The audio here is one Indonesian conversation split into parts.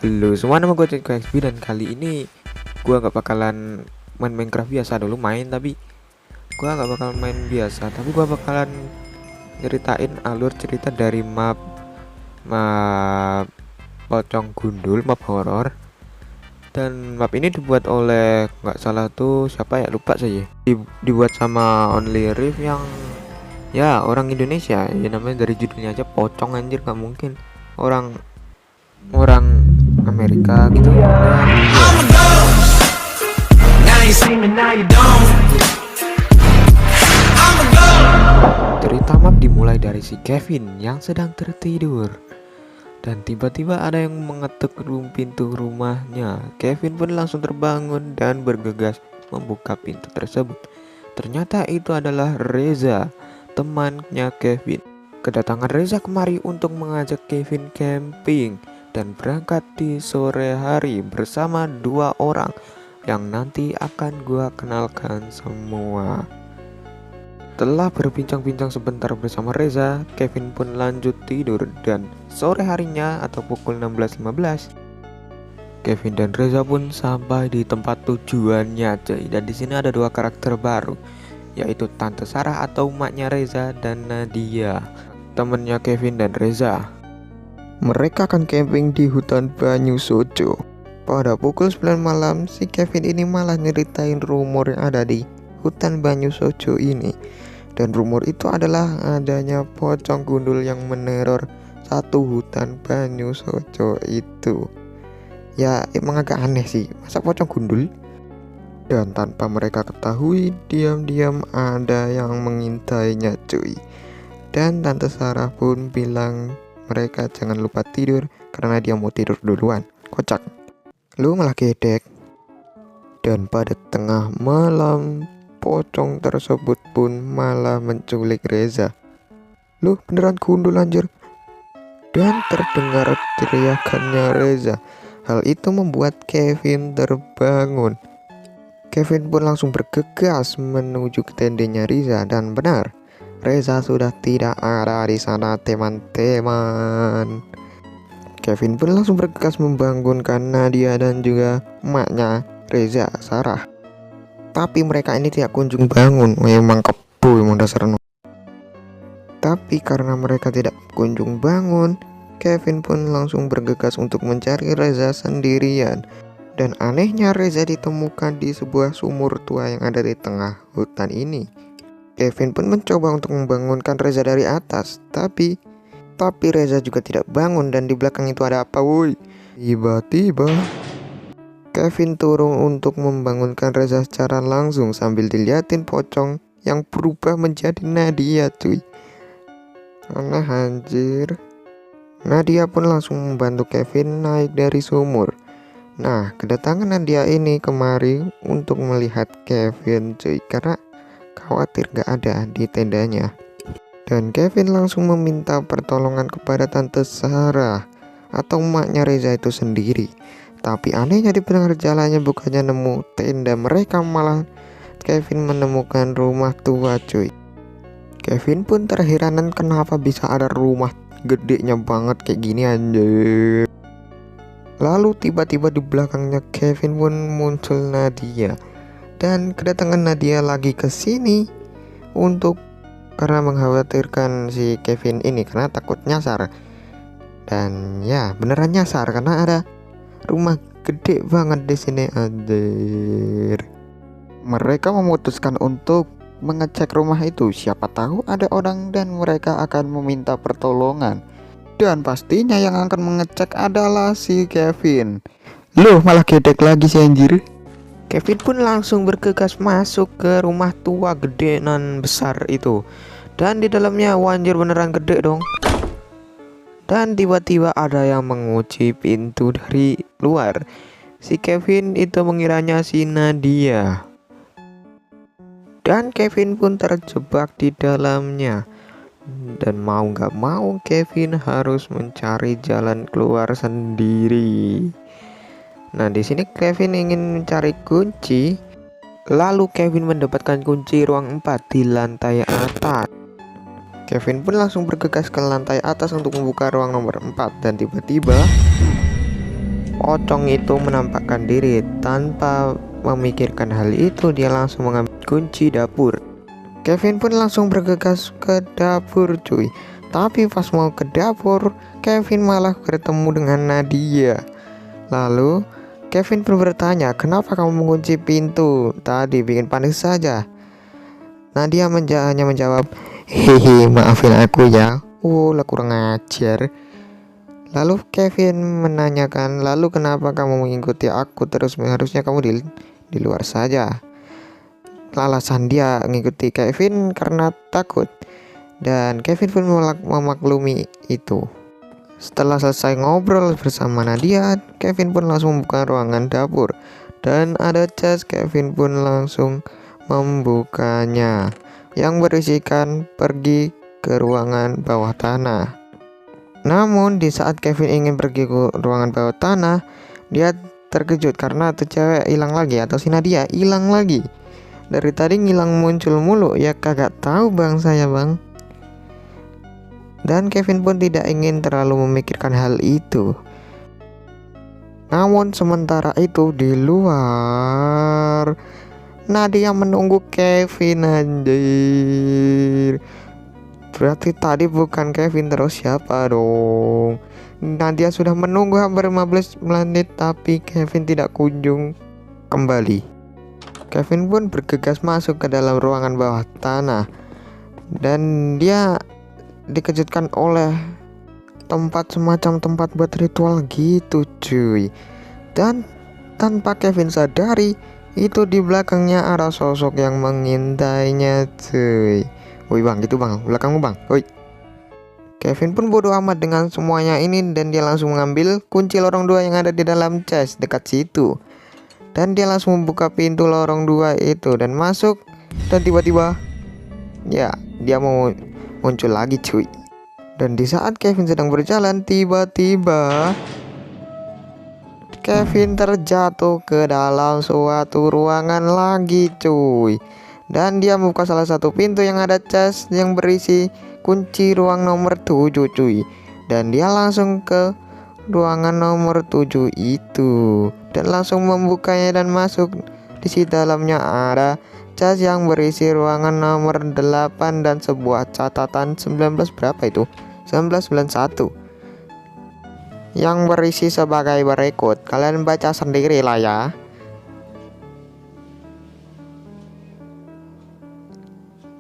Halo semua, nama gue Ceko XB dan kali ini gue gak bakalan main Minecraft biasa. Dulu main tapi gue gak bakalan main biasa, tapi gue bakalan nyeritain alur cerita dari map pocong gundul, map horor. Dan map ini dibuat oleh, nggak salah tuh siapa ya, lupa saya. Dibuat sama Only Riff yang ya orang Indonesia ya, namanya dari judulnya aja pocong, anjir nggak mungkin orang Amerika gitu. Dan cerita map dimulai dari si Kevin yang sedang tertidur dan tiba-tiba ada yang mengetuk pintu rumahnya. Kevin pun langsung terbangun dan bergegas membuka pintu tersebut. Ternyata itu adalah Reza, temannya Kevin. Kedatangan Reza kemari untuk mengajak Kevin camping dan berangkat di sore hari bersama dua orang yang nanti akan gua kenalkan semua. Setelah berbincang-bincang sebentar bersama Reza, Kevin pun lanjut tidur dan sore harinya atau pukul 16.15 Kevin dan Reza pun sampai di tempat tujuannya, cuy. Dan di sini ada dua karakter baru, yaitu Tante Sarah atau emaknya Reza dan Nadia, temennya Kevin dan Reza. Mereka akan camping di hutan Banyu Sojo. Pada pukul 9 malam, si Kevin ini malah nyeritain rumor yang ada di hutan Banyu Sojo ini. Dan rumor itu adalah adanya pocong gundul yang meneror satu hutan Banyu Sojo itu. Ya emang agak aneh sih, masa pocong gundul? Dan tanpa mereka ketahui, diam-diam ada yang mengintainya, cuy. Dan Tante Sarah pun bilang mereka jangan lupa tidur karena dia mau tidur duluan. Kocak, lu malah gedek. Dan pada tengah malam, pocong tersebut pun malah menculik Reza. Loh, beneran gundul anjir. Dan terdengar teriakannya Reza. Hal itu membuat Kevin terbangun. Kevin pun langsung bergegas menuju ke tendanya Reza dan benar, Reza sudah tidak ada di sana, teman-teman. Kevin pun langsung bergegas membangunkan Nadia dan juga emaknya Reza, Sarah. Tapi mereka ini tidak kunjung bangun. Memang kebo emang dasarnya. Tapi karena mereka tidak kunjung bangun, Kevin pun langsung bergegas untuk mencari Reza sendirian. Dan anehnya Reza ditemukan di sebuah sumur tua yang ada di tengah hutan ini. Kevin pun mencoba untuk membangunkan Reza dari atas, tapi Reza juga tidak bangun. Dan di belakang itu ada apa, woi? Tiba-tiba Kevin turun untuk membangunkan Reza secara langsung sambil diliatin pocong yang berubah menjadi Nadia, cuy. Aneh anjir. Nadia pun langsung membantu Kevin naik dari sumur. Nah, kedatangan Nadia ini kemari untuk melihat Kevin, cuy, karena khawatir gak ada di tendanya. Dan Kevin langsung meminta pertolongan kepada Tante Sarah atau emaknya Reza itu sendiri. Tapi anehnya di pinggir jalannya bukannya nemu tenda mereka, malah Kevin menemukan rumah tua, cuy. Kevin pun terheranan kenapa bisa ada rumah gedenya banget kayak gini anjir. Lalu tiba-tiba di belakangnya Kevin pun muncul Nadia. Dan kedatangan Nadia lagi ke sini untuk karena mengkhawatirkan si Kevin ini karena takut nyasar. Dan ya beneran nyasar karena ada rumah gede banget di sini, anjir. Mereka memutuskan untuk mengecek rumah itu. Siapa tahu ada orang dan mereka akan meminta pertolongan. Dan pastinya yang akan mengecek adalah si Kevin. Loh, malah gedek lagi si anjir. Kevin pun langsung bergegas masuk ke rumah tua gede nan besar itu. Dan di dalamnya anjir beneran gede dong. Dan tiba-tiba ada yang mengunci pintu dari luar. Si Kevin itu mengiranya si Nadia. Dan Kevin pun terjebak di dalamnya. Dan mau gak mau Kevin harus mencari jalan keluar sendiri. Nah, di sini Kevin ingin mencari kunci. Lalu Kevin mendapatkan kunci ruang 4 di lantai atas. Kevin pun langsung bergegas ke lantai atas untuk membuka ruang nomor 4. Dan tiba-tiba pocong itu menampakkan diri. Tanpa memikirkan hal itu, dia langsung mengambil kunci dapur. Kevin pun langsung bergegas ke dapur cuy. Tapi pas mau ke dapur, Kevin malah bertemu dengan Nadia. Lalu Kevin pun bertanya, kenapa kamu mengunci pintu tadi, bikin panik saja. Nadia hanya menjawab, hehe, maafin aku ya. Lah kurang ajar. Lalu Kevin menanyakan, lalu kenapa kamu mengikuti aku terus, harusnya kamu di luar saja. Alasan dia mengikuti Kevin karena takut. Dan Kevin pun memaklumi itu. Setelah selesai ngobrol bersama Nadia, Kevin pun langsung membuka ruangan dapur. Dan ada cas, Kevin pun langsung membukanya, yang berisikan pergi ke ruangan bawah tanah. Namun di saat Kevin ingin pergi ke ruangan bawah tanah, dia terkejut karena tuh cewek hilang lagi, atau si Nadia hilang lagi. Dari tadi ngilang muncul mulu, ya kagak tahu bang saya bang. Dan Kevin pun tidak ingin terlalu memikirkan hal itu. Namun sementara itu di luar, Nadia menunggu Kevin anjir. Berarti tadi bukan Kevin, terus siapa dong? Nadia sudah menunggu hampir 15 menit tapi Kevin tidak kunjung kembali. Kevin pun bergegas masuk ke dalam ruangan bawah tanah. Dan dia dikejutkan oleh tempat semacam tempat buat ritual gitu cuy. Dan tanpa Kevin sadari, itu di belakangnya ada sosok yang mengintainya cuy. Woi bang, gitu bang, belakangmu bang, woi. Kevin pun bodoh amat dengan semuanya ini, dan dia langsung mengambil kunci lorong 2 yang ada di dalam chest dekat situ. Dan dia langsung membuka pintu lorong 2 itu dan masuk. Dan tiba-tiba ya dia mau muncul lagi cuy. Dan di saat Kevin sedang berjalan, tiba-tiba Kevin terjatuh ke dalam suatu ruangan lagi cuy. Dan dia membuka salah satu pintu yang ada cas yang berisi kunci ruang nomor 7 cuy. Dan dia langsung ke ruangan nomor 7 itu dan langsung membukanya dan masuk. Di dalamnya ada cas yang berisi ruangan nomor 8 dan sebuah catatan 19 berapa itu? 1991 yang berisi sebagai berikut. Kalian baca sendiri lah ya.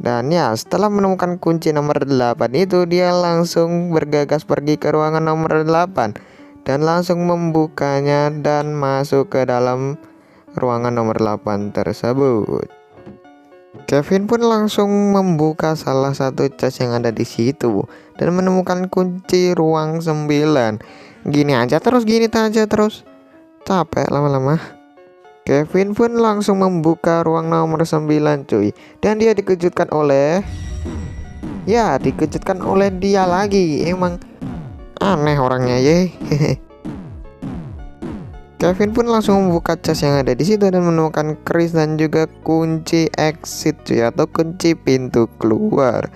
Dan ya, setelah menemukan kunci nomor 8 itu, dia langsung bergegas pergi ke ruangan nomor 8 dan langsung membukanya dan masuk ke dalam ruangan nomor 8 tersebut. Kevin pun langsung membuka salah satu cas yang ada di situ dan menemukan kunci ruang 9. Gini aja terus, capek lama-lama. Kevin pun langsung membuka ruang nomor 9 cuy. Dan dia dikejutkan oleh dia lagi. Emang aneh orangnya ye. Kevin pun langsung membuka cas yang ada di situ dan menemukan keris dan juga kunci exit cuy, atau kunci pintu keluar.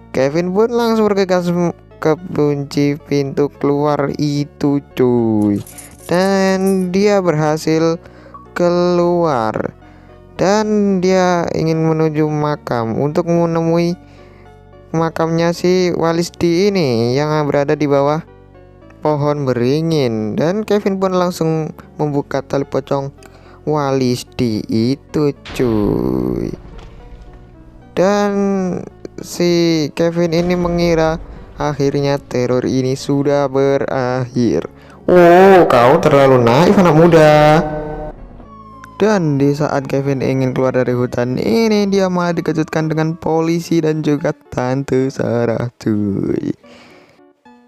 Kevin pun langsung bergegas ke kunci pintu keluar itu cuy. Dan dia berhasil keluar. Dan dia ingin menuju makam untuk menemui makamnya si Walisdi ini yang berada di bawah pohon beringin. Dan Kevin pun langsung membuka tali pocong Walisdi itu cuy. Dan si Kevin ini mengira akhirnya teror ini sudah berakhir. Oh, kau terlalu naif anak muda. Dan di saat Kevin ingin keluar dari hutan ini, dia malah dikejutkan dengan polisi dan juga Tante Sarah cuy.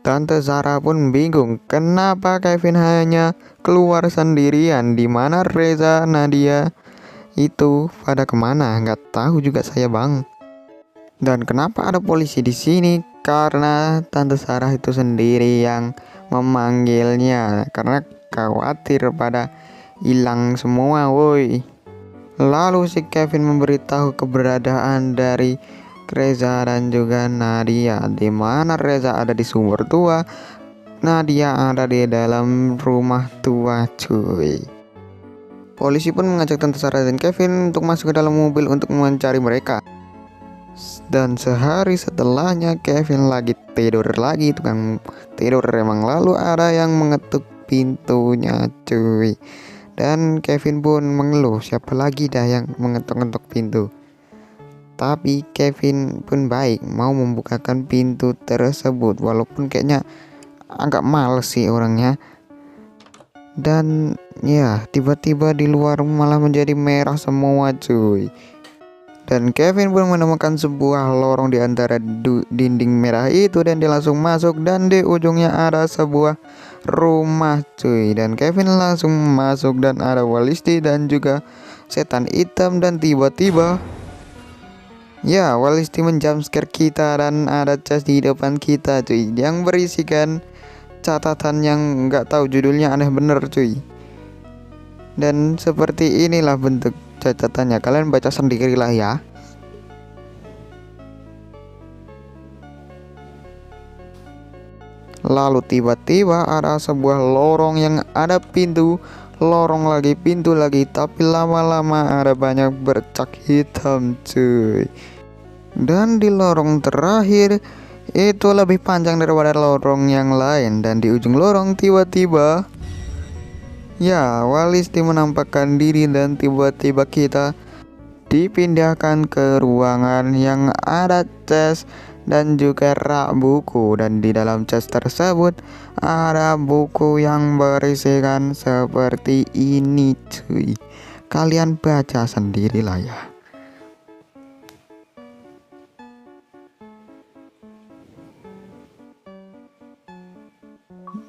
Tante Sarah pun bingung kenapa Kevin hanya keluar sendirian, di mana Reza, Nadia itu pada kemana? Nggak tahu juga saya bang. Dan kenapa ada polisi di sini? Karena Tante Sarah itu sendiri yang memanggilnya karena khawatir pada hilang semua woi. Lalu si Kevin memberitahu keberadaan dari Reza dan juga Nadia, di mana Reza ada di sumur tua, Nah, dia ada di dalam rumah tua, cuy. Polisi pun mengajak Tante Sarah dan Kevin untuk masuk ke dalam mobil untuk mencari mereka. Dan sehari setelahnya Kevin lagi tidur lagi, tukang tidur emang, lalu ada yang mengetuk pintunya, cuy. Dan Kevin pun mengeluh, siapa lagi dah yang mengetuk-ngetuk pintu. Tapi Kevin pun baik mau membukakan pintu tersebut, walaupun kayaknya agak males sih orangnya. Dan ya, tiba-tiba di luar malah menjadi merah semua, cuy. Dan Kevin pun menemukan sebuah lorong di antara dinding merah itu, dan dia langsung masuk, dan di ujungnya ada sebuah rumah, cuy. Dan Kevin langsung masuk dan ada Walisti dan juga setan hitam. Dan tiba-tiba ya, Walisti menjumpscare kita dan ada chest di depan kita, cuy, yang berisikan catatan yang nggak tahu judulnya, aneh bener, cuy. Dan seperti inilah bentuk catatannya, kalian baca sendirilah ya. Lalu tiba-tiba ada sebuah lorong yang ada pintu, lorong lagi, pintu lagi, tapi lama-lama ada banyak bercak hitam, cuy. Dan di lorong terakhir itu lebih panjang daripada lorong yang lain, dan di ujung lorong tiba-tiba ya, Walisti menampakkan diri, dan tiba-tiba kita dipindahkan ke ruangan yang ada chest dan juga rak buku, dan di dalam chest tersebut ada buku yang berisikan seperti ini, cuy. Kalian baca sendirilah ya.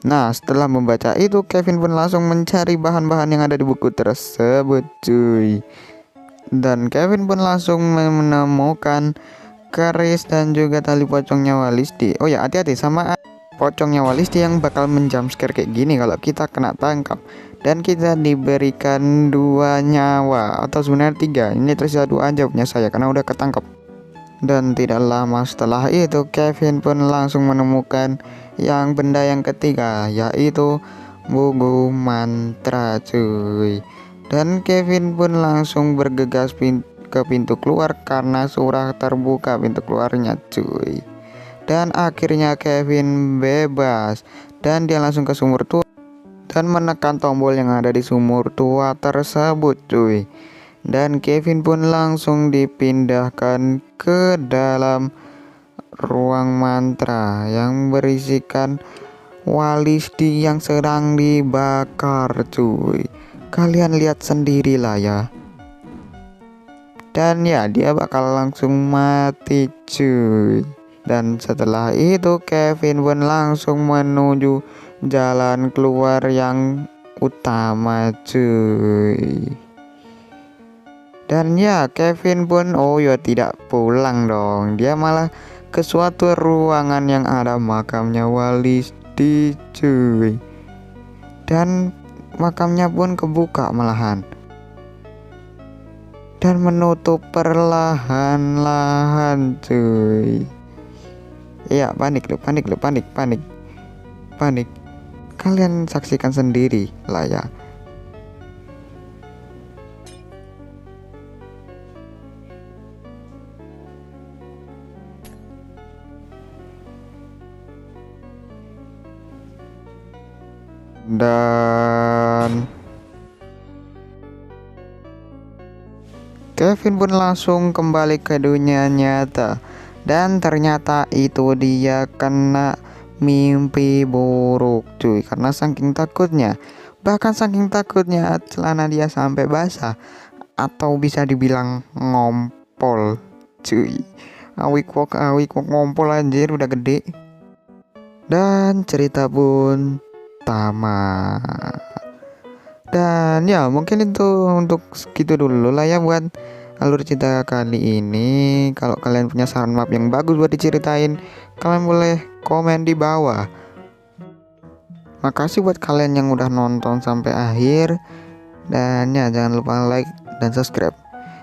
Nah, setelah membaca itu, Kevin pun langsung mencari bahan-bahan yang ada di buku tersebut, cuy. Dan Kevin pun langsung menemukan keris dan juga tali pocongnya Walisti. Oh ya, hati-hati sama pocongnya Walisti yang bakal menjumpscare kayak gini kalau kita kena tangkap. Dan kita diberikan 2 nyawa, atau sebenarnya 3. Ini tersisa 2 aja punya saya karena udah ketangkap. Dan tidak lama setelah itu Kevin pun langsung menemukan yang benda yang ketiga, yaitu buku mantra, cuy. Dan Kevin pun langsung bergegas ke pintu keluar karena sudah terbuka pintu keluarnya, cuy. Dan akhirnya Kevin bebas, dan dia langsung ke sumur tua dan menekan tombol yang ada di sumur tua tersebut, cuy. Dan Kevin pun langsung dipindahkan ke dalam ruang mantra yang berisikan Walisti yang sedang dibakar, cuy. Kalian lihat sendirilah ya. Dan ya, dia bakal langsung mati, cuy. Dan setelah itu Kevin pun langsung menuju jalan keluar yang utama, cuy. Dan ya, Kevin pun tidak pulang dong. Dia malah ke suatu ruangan yang ada makamnya Walisti, cuy. Dan makamnya pun kebuka malahan, dan menutup perlahan-lahan, cuy. Ya, panik. Kalian saksikan sendiri lah ya. Dan Kevin pun langsung kembali ke dunia nyata, dan ternyata itu dia kena mimpi buruk, cuy. Karena saking takutnya, bahkan saking takutnya celana dia sampai basah, atau bisa dibilang ngompol, cuy. Awik wok ngompol, anjir, udah gede. Dan cerita pun tamat. Dan ya, mungkin itu untuk segitu dulu lah ya buat alur cerita kali ini. Kalau kalian punya saran map yang bagus buat diceritain, kalian boleh komen di bawah. Makasih buat kalian yang udah nonton sampai akhir. Dan ya, jangan lupa like dan subscribe.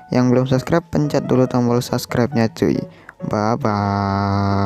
Yang belum subscribe, pencet dulu tombol subscribe-nya, cuy. Bye bye.